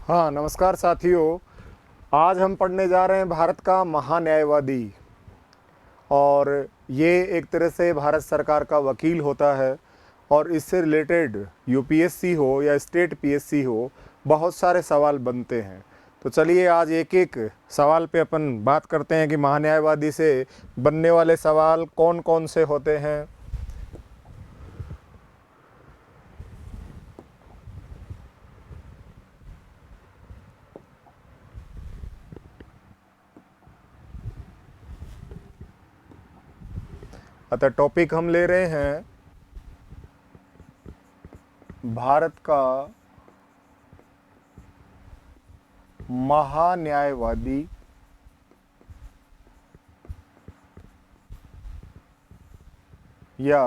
हाँ, नमस्कार साथियों। आज हम पढ़ने जा रहे हैं भारत का महान्यायवादी। और ये एक तरह से भारत सरकार का वकील होता है और इससे रिलेटेड यूपीएससी हो या स्टेट पीएससी हो, बहुत सारे सवाल बनते हैं। तो चलिए आज एक एक सवाल पे अपन बात करते हैं कि महान्यायवादी से बनने वाले सवाल कौन कौन से होते हैं। अतः टॉपिक हम ले रहे हैं भारत का महान्यायवादी या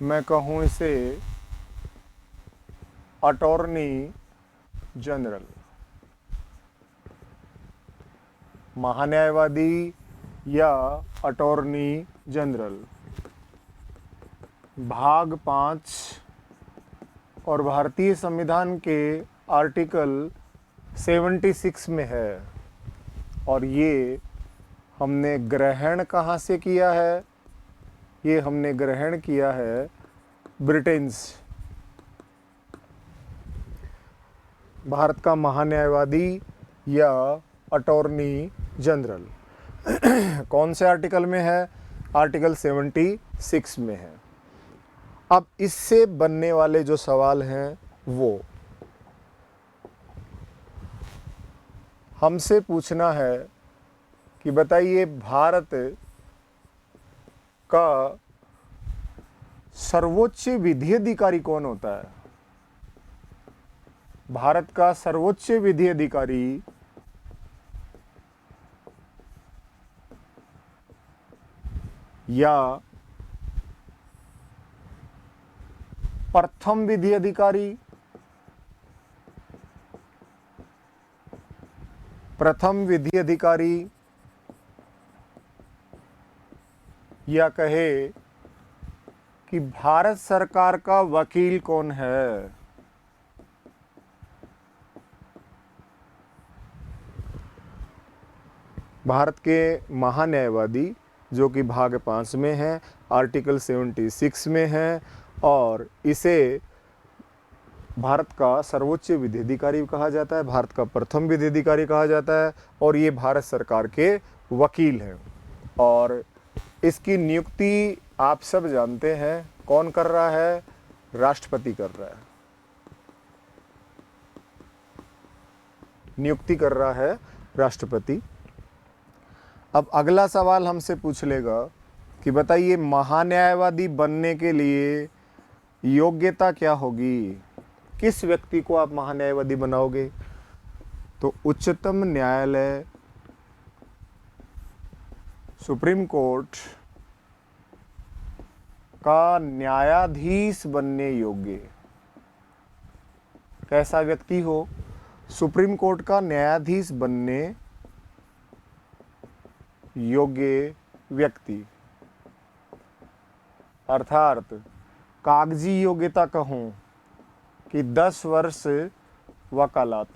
मैं कहूँ इसे अटॉर्नी जनरल। महान्यायवादी या अटॉर्नी जनरल भाग 5 और भारतीय संविधान के आर्टिकल 76 में है। और ये हमने ग्रहण कहाँ से किया है? ये हमने ग्रहण किया है ब्रिटेन से। भारत का महान्यायवादी या अटॉर्नी जनरल कौन से आर्टिकल में है? आर्टिकल 76 में है। अब इससे बनने वाले जो सवाल हैं वो हमसे पूछना है कि बताइए भारत का सर्वोच्च विधि अधिकारी कौन होता है? भारत का सर्वोच्च विधि अधिकारी या प्रथम विधि अधिकारी, प्रथम विधि अधिकारी या कहे कि भारत सरकार का वकील कौन है? भारत के महान्यायवादी जो कि भाग 5 में है, आर्टिकल 76 में है और इसे भारत का सर्वोच्च विधि अधिकारी कहा जाता है, भारत का प्रथम विधि अधिकारी कहा जाता है और ये भारत सरकार के वकील हैं। और इसकी नियुक्ति आप सब जानते हैं कौन कर रहा है? राष्ट्रपति कर रहा है। नियुक्ति कर रहा है राष्ट्रपति। अब अगला सवाल हमसे पूछ लेगा कि बताइए महान्यायवादी बनने के लिए योग्यता क्या होगी? किस व्यक्ति को आप महान्यायवादी बनाओगे? तो उच्चतम न्यायालय, सुप्रीम कोर्ट का न्यायाधीश बनने योग्य कैसा व्यक्ति हो? सुप्रीम कोर्ट का न्यायाधीश बनने योग्य व्यक्ति, अर्थात कागजी योग्यता कहूँ कि 10 वर्ष वकालत।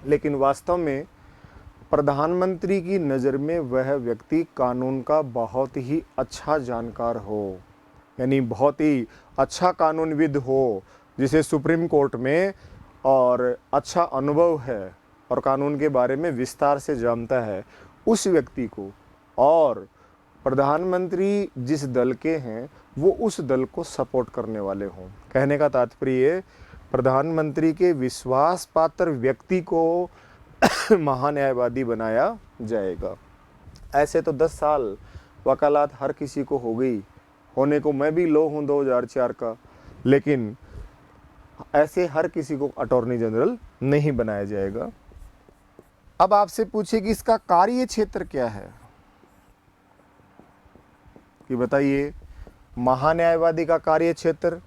लेकिन वास्तव में प्रधानमंत्री की नज़र में वह व्यक्ति कानून का बहुत ही अच्छा जानकार हो, यानी बहुत ही अच्छा कानूनविद हो, जिसे सुप्रीम कोर्ट में और अच्छा अनुभव है और कानून के बारे में विस्तार से जानता है, उस व्यक्ति को। और प्रधानमंत्री जिस दल के हैं वो उस दल को सपोर्ट करने वाले हों। कहने का तात्पर्य प्रधानमंत्री के विश्वास पात्र व्यक्ति को महान्यायवादी बनाया जाएगा। ऐसे तो 10 साल वकालत हर किसी को हो गई, होने को मैं भी लो हूँ 2004 का, लेकिन ऐसे हर किसी को अटॉर्नी जनरल नहीं बनाया जाएगा। अब आपसे पूछे कि इसका कार्य क्षेत्र क्या है, कि बताइए महान्यायवादी का कार्य क्षेत्र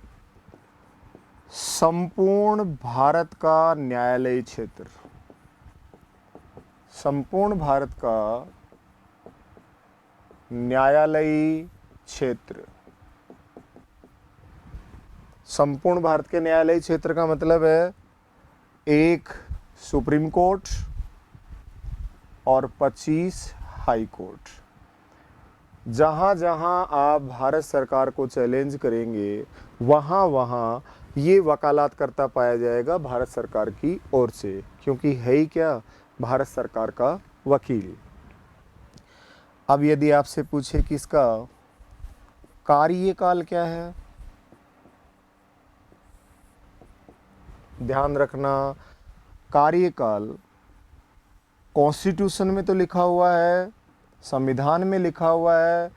संपूर्ण भारत का न्यायालयी क्षेत्र, संपूर्ण भारत का न्यायालयी क्षेत्र संपूर्ण भारत के न्यायालयी क्षेत्र का मतलब है एक सुप्रीम कोर्ट और 25 हाई कोर्ट। जहाँ जहाँ आप भारत सरकार को चैलेंज करेंगे वहाँ वहाँ ये वकालतकर्ता पाया जाएगा भारत सरकार की ओर से, क्योंकि है ही क्या, भारत सरकार का वकील। अब यदि आपसे पूछे कि इसका कार्यकाल क्या है, ध्यान रखना कार्यकाल कॉन्स्टिट्यूशन में तो लिखा हुआ है, संविधान में लिखा हुआ है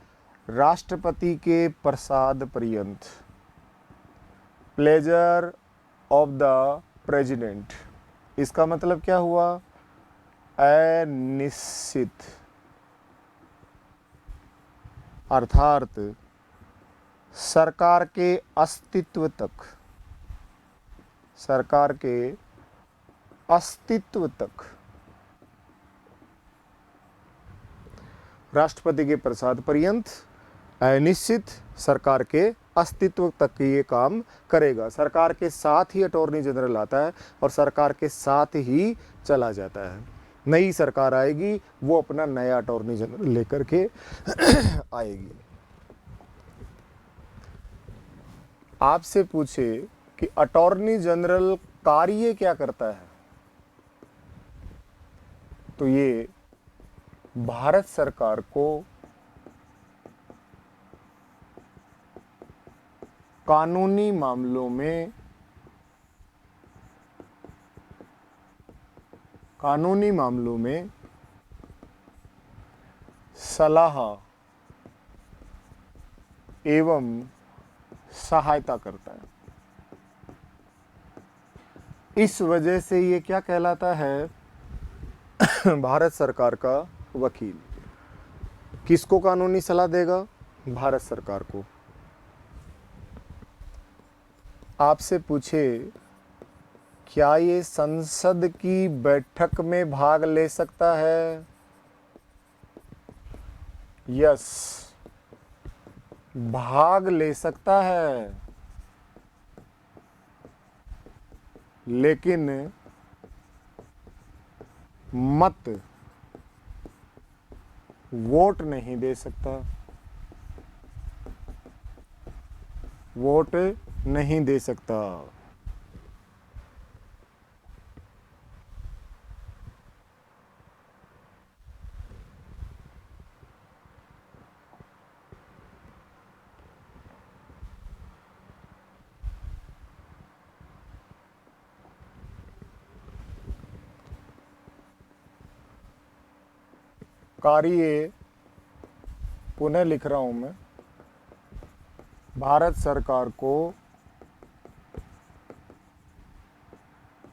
राष्ट्रपति के प्रसाद पर्यंत, प्लेजर ऑफ द प्रेसिडेंट। इसका मतलब क्या हुआ, अनिश्चित, अर्थात सरकार के अस्तित्व तक, सरकार के अस्तित्व तक, राष्ट्रपति के प्रसाद पर्यंत अनिश्चित सरकार के अस्तित्व तक ये काम करेगा। सरकार के साथ ही अटॉर्नी जनरल आता है और सरकार के साथ ही चला जाता है। नई सरकार आएगी, वो अपना नया अटॉर्नी जनरल लेकर के आएगी। आपसे पूछे कि अटॉर्नी जनरल कार्य क्या करता है, तो ये भारत सरकार को कानूनी मामलों में सलाह एवं सहायता करता है। इस वजह से ये क्या कहलाता है, भारत सरकार का वकील। किसको कानूनी सलाह देगा, भारत सरकार को। आपसे पूछे क्या ये संसद की बैठक में भाग ले सकता है, यस, भाग ले सकता है, लेकिन मत वोट नहीं दे सकता, वोट नहीं दे सकता। कार्य पुनः लिख रहा हूं मैं, भारत सरकार को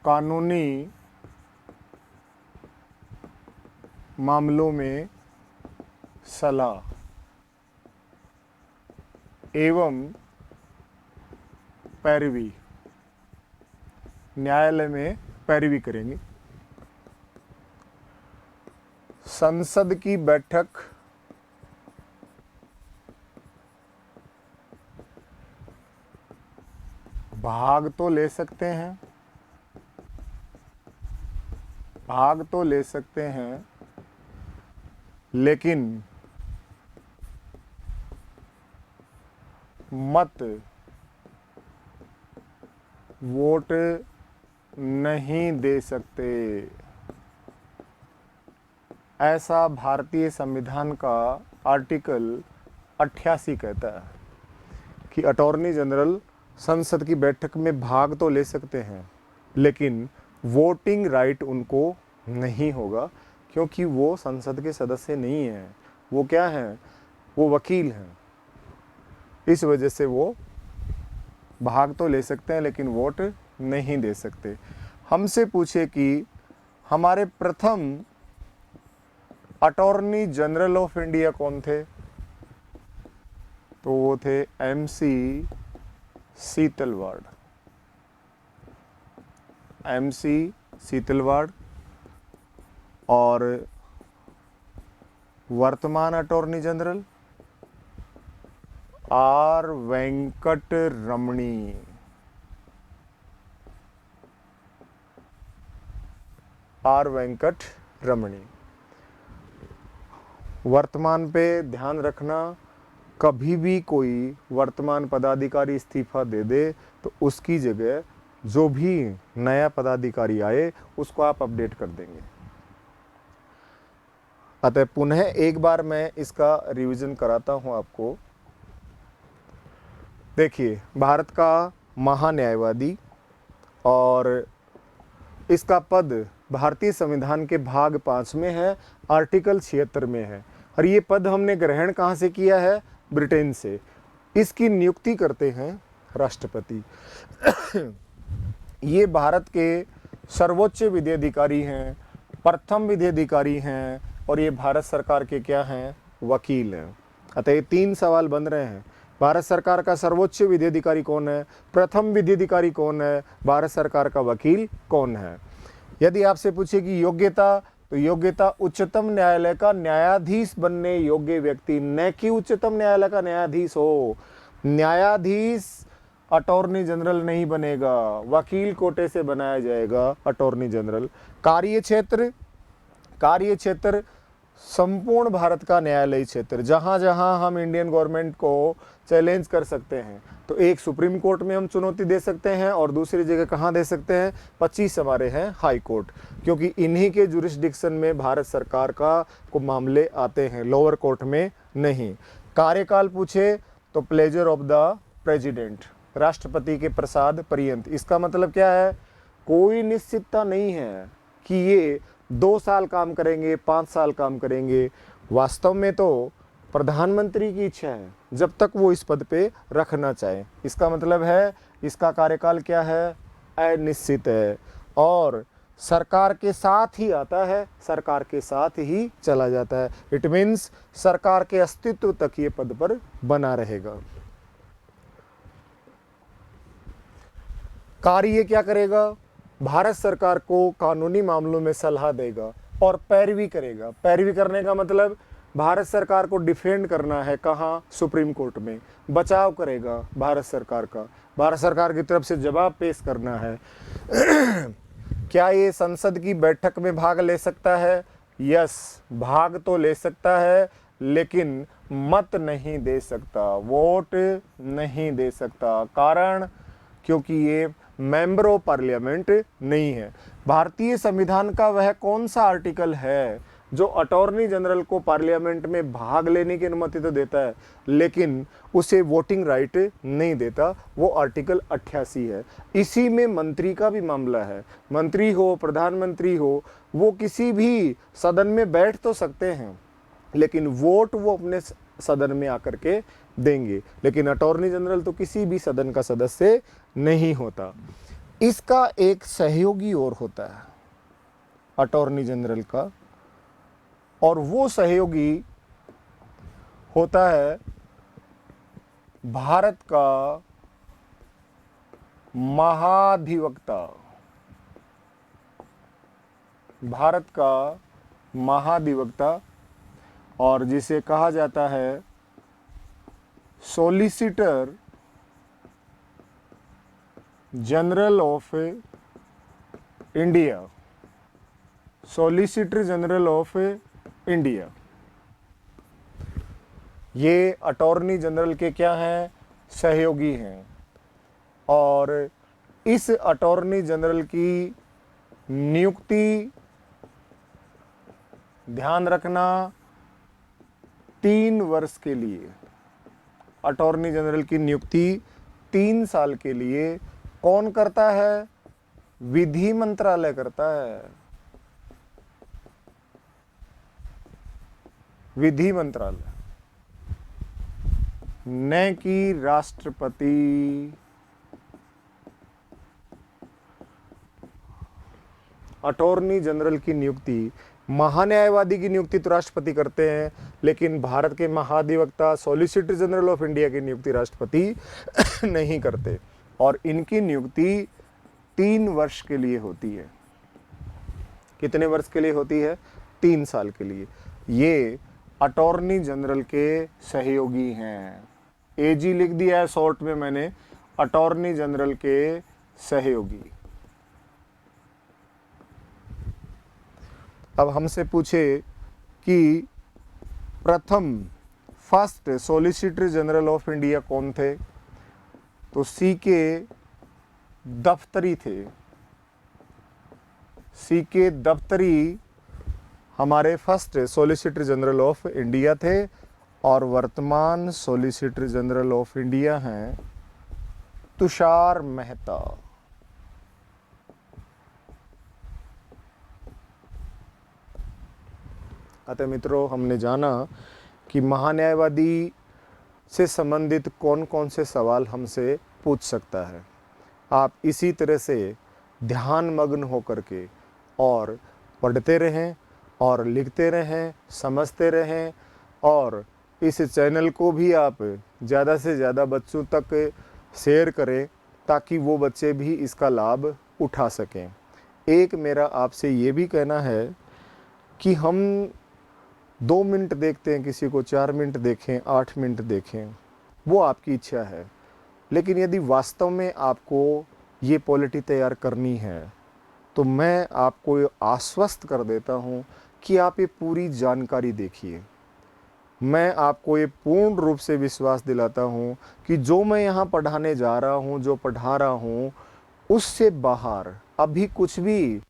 कानूनी मामलों में सलाह एवं पैरवी, न्यायालय में पैरवी करेंगे। संसद की बैठक भाग तो ले सकते हैं, भाग तो ले सकते हैं, लेकिन मत वोट नहीं दे सकते। ऐसा भारतीय संविधान का आर्टिकल 88 कहता है कि अटॉर्नी जनरल संसद की बैठक में भाग तो ले सकते हैं, लेकिन वोटिंग राइट उनको नहीं होगा, क्योंकि वो संसद के सदस्य नहीं हैं। वो क्या हैं, वो वकील हैं। इस वजह से वो भाग तो ले सकते हैं, लेकिन वोट नहीं दे सकते। हमसे पूछे कि हमारे प्रथम अटॉर्नी जनरल ऑफ इंडिया कौन थे, तो वो थे MC सीतलवाड़। MC सीतलवाड़। और वर्तमान attorney general R Venkat Ramani. Are Venkat रमणी। वर्तमान पे ध्यान रखना, कभी भी कोई वर्तमान पदाधिकारी इस्तीफा दे दे तो उसकी जगह जो भी नया पदाधिकारी आए उसको आप अपडेट कर देंगे। अतः पुनः एक बार मैं इसका रिवीजन कराता हूं आपको। देखिए, भारत का महान्यायवादी और इसका पद भारतीय संविधान के भाग 5 में है, आर्टिकल 76 में है। और ये पद हमने ग्रहण कहाँ से किया है? ब्रिटेन से। इसकी नियुक्ति करते हैं राष्ट्रपति। ये भारत के सर्वोच्च विधिअधिकारी हैं, प्रथम विधिअधिकारी हैं और ये भारत सरकार के क्या हैं? वकील हैं। अतः ये 3 सवाल बन रहे हैं। भारत सरकार का सर्वोच्च विधिअधिकारी कौन है? प्रथम विधिअधिकारी कौन है? भारत सरकार का वकील कौन है? यदि आपसे पूछे कि योग्यता, तो योग्यता उच्चतम न्यायालय का न्यायाधीश बनने योग्य व्यक्ति, न कि उच्चतम न्यायालय का न्यायाधीश हो। न्यायाधीश अटॉर्नी जनरल नहीं बनेगा, वकील कोटे से बनाया जाएगा अटॉर्नी जनरल। कार्य क्षेत्र संपूर्ण भारत का न्यायालयी क्षेत्र, जहां जहां हम इंडियन गवर्नमेंट को चैलेंज कर सकते हैं, तो एक सुप्रीम कोर्ट में हम चुनौती दे सकते हैं और दूसरी जगह कहां दे सकते हैं? 25 हमारे हैं हाई कोर्ट, क्योंकि इन्हीं के जुरिस्डिक्शन में भारत सरकार का को मामले आते हैं, लोअर कोर्ट में नहीं। कार्यकाल पूछे तो प्लेजर ऑफ द प्रेसिडेंट, राष्ट्रपति के प्रसाद पर्यंत। इसका मतलब क्या है? कोई निश्चितता नहीं है कि ये 2 साल काम करेंगे, 5 साल काम करेंगे। वास्तव में तो प्रधानमंत्री की इच्छा है जब तक वो इस पद पे रखना चाहे। इसका मतलब है इसका कार्यकाल क्या है? अनिश्चित है और सरकार के साथ ही आता है, सरकार के साथ ही चला जाता है। इट मीन्स सरकार के अस्तित्व तक ये पद पर बना रहेगा। कार्य क्या करेगा? भारत सरकार को कानूनी मामलों में सलाह देगा और पैरवी करेगा। पैरवी करने का मतलब भारत सरकार को डिफेंड करना है, कहाँ? सुप्रीम कोर्ट में। बचाव करेगा भारत सरकार का, भारत सरकार की तरफ से जवाब पेश करना है। क्या ये संसद की बैठक में भाग ले सकता है? यस, भाग तो ले सकता है, लेकिन मत नहीं दे सकता, वोट नहीं दे सकता। कारण? क्योंकि ये मेंबर ऑफ पार्लियामेंट नहीं है। भारतीय संविधान का वह कौन सा आर्टिकल है जो अटॉर्नी जनरल को पार्लियामेंट में भाग लेने की अनुमति तो देता है, लेकिन उसे वोटिंग राइट नहीं देता? वो आर्टिकल 88 है। इसी में मंत्री का भी मामला है। मंत्री हो, प्रधानमंत्री हो, वो किसी भी सदन में बैठ तो सकते हैं, लेकिन वोट वो अपने सदन में आकर के देंगे। लेकिन अटॉर्नी जनरल तो किसी भी सदन का सदस्य नहीं होता। इसका एक सहयोगी और होता है अटॉर्नी जनरल का, और वो सहयोगी होता है भारत का महाधिवक्ता। भारत का महाधिवक्ता, और जिसे कहा जाता है solicitor general of India. Solicitor general of India, ये अटॉर्नी जनरल के क्या हैं? सहयोगी हैं। और इस अटॉर्नी जनरल की नियुक्ति, ध्यान रखना, 3 वर्ष के लिए। अटॉर्नी जनरल की नियुक्ति 3 साल के लिए कौन करता है? विधि मंत्रालय करता है। विधि मंत्रालय, न कि राष्ट्रपति। अटॉर्नी जनरल की नियुक्ति, महान्यायवादी की नियुक्ति तो राष्ट्रपति करते हैं, लेकिन भारत के महाधिवक्ता सॉलिसिटर जनरल ऑफ इंडिया की नियुक्ति राष्ट्रपति नहीं करते। और इनकी नियुक्ति 3 वर्ष के लिए होती है। कितने वर्ष के लिए होती है? 3 साल के लिए। ये अटॉर्नी जनरल के सहयोगी हैं। एजी लिख दिया है शॉर्ट में मैंने, अटॉर्नी जनरल के सहयोगी। अब हमसे पूछे कि प्रथम first solicitor general of India कौन थे, तो सी के दफ्तरी थे। सी के दफ्तरी हमारे first solicitor general of India थे और वर्तमान सॉलिसिटर जनरल ऑफ इंडिया हैं तुषार मेहता। अतः मित्रों, हमने जाना कि महान्यायवादी से संबंधित कौन कौन से सवाल हमसे पूछ सकता है। आप इसी तरह से ध्यान मग्न होकर के और पढ़ते रहें और लिखते रहें, समझते रहें, और इस चैनल को भी आप ज़्यादा से ज़्यादा बच्चों तक शेयर करें ताकि वो बच्चे भी इसका लाभ उठा सकें। एक मेरा आपसे ये भी कहना है कि हम 2 मिनट देखते हैं किसी को, 4 मिनट देखें, 8 मिनट देखें, वो आपकी इच्छा है। लेकिन यदि वास्तव में आपको ये पॉलिटी तैयार करनी है तो मैं आपको आश्वस्त कर देता हूँ कि आप ये पूरी जानकारी देखिए। मैं आपको ये पूर्ण रूप से विश्वास दिलाता हूँ कि जो मैं यहाँ पढ़ाने जा रहा हूँ, जो पढ़ा रहा हूँ, उससे बाहर अभी कुछ भी